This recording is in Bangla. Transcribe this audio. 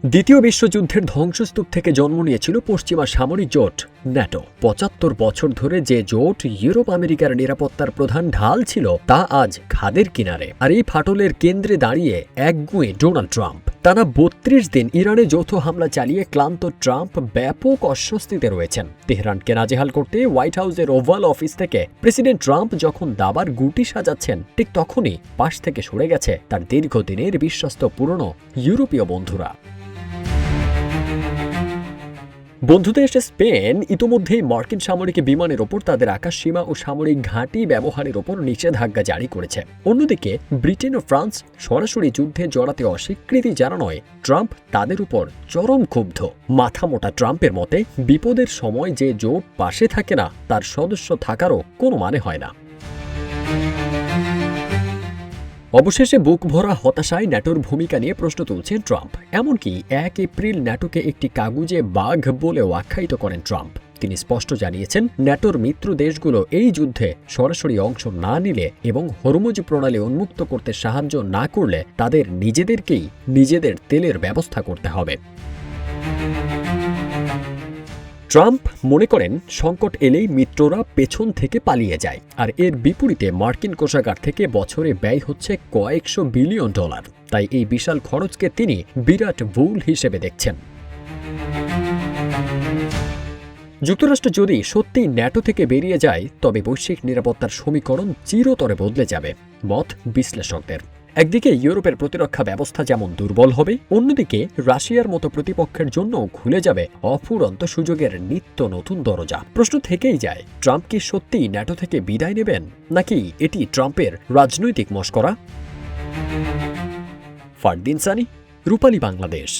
দ্বিতীয় বিশ্বযুদ্ধের ধ্বংসস্তূপ থেকে জন্ম নিয়েছিল পশ্চিমা সামরিক জোট ন্যাটো। ৭৫ বছর ধরে যে জোট ইউরোপ আমেরিকার নিরাপত্তার প্রধান ঢাল ছিল তা আজ খাদের কিনারে। আর এই ফাটলের কেন্দ্রে দাঁড়িয়ে একগুঁয়ে ডোনাল্ড ট্রাম্প। টানা ৩২ দিন ইরানে যৌথ হামলা চালিয়ে ক্লান্ত ট্রাম্প ব্যাপক অস্বস্তিতে রয়েছেন। তেহরানকে নাজেহাল করতে হোয়াইট হাউসের ওভাল অফিস থেকে প্রেসিডেন্ট ট্রাম্প যখন দাবার গুটি সাজাচ্ছেন, ঠিক তখনই পাশ থেকে সরে গেছে তার দীর্ঘদিনের বিশ্বস্ত পুরনো ইউরোপীয় বন্ধুরা। বন্ধুদেশ স্পেন ইতোমধ্যেই মার্কিন সামরিক বিমানের ওপর তাদের আকাশসীমা ও সামরিক ঘাঁটি ব্যবহারের ওপর নিষেধাজ্ঞা জারি করেছে। অন্যদিকে ব্রিটেন ও ফ্রান্স সরাসরি যুদ্ধে জড়াতে অস্বীকৃতি জানানোয় ট্রাম্প তাদের উপর চরম ক্ষুব্ধ। মাথামোটা ট্রাম্পের মতে, বিপদের সময় যে জোট পাশে থাকে না তার সদস্য থাকারও কোনো মানে হয় না। অবশেষে বুক ভরা হতাশায় ন্যাটোর ভূমিকা নিয়ে প্রশ্ন তুলছেন ট্রাম্প। এমনকি ১ এপ্রিল ন্যাটোকে একটি কাগুজে বাঘ বলেও আখ্যায়িত করেন ট্রাম্প। তিনি স্পষ্ট জানিয়েছেন, ন্যাটোর মিত্র দেশগুলো এই যুদ্ধে সরাসরি অংশ না নিলে এবং হরমুজ প্রণালী উন্মুক্ত করতে সাহায্য না করলে তাদের নিজেদেরকেই নিজেদের তেলের ব্যবস্থা করতে হবে। ট্রাম্প মনে করেন, সংকট এলেই মিত্ররা পেছন থেকে পালিয়ে যায়, আর এর বিপরীতে মার্কিন কোষাগার থেকে বছরে ব্যয় হচ্ছে কয়েকশো বিলিয়ন ডলার। তাই এই বিশাল খরচকে তিনি বিরাট ভুল হিসেবে দেখছেন। যুক্তরাষ্ট্র যদি সত্যিই ন্যাটো থেকে বেরিয়ে যায়, তবে বৈশ্বিক নিরাপত্তার সমীকরণ চিরতরে বদলে যাবে মত বিশ্লেষকদের। একদিকে ইউরোপের প্রতিরক্ষা ব্যবস্থা যেমন দুর্বল হবে, অন্যদিকে রাশিয়ার মতো প্রতিপক্ষের জন্য খুলে যাবে অফুরন্ত সুযোগের নিত্য নতুন দরজা। প্রশ্ন থেকেই যায়, ট্রাম্প কি সত্যিই ন্যাটো থেকে বিদায় নেবেন, নাকি এটি ট্রাম্পের রাজনৈতিক মশকরা? ফারদিন সানি, রূপালী বাংলাদেশ।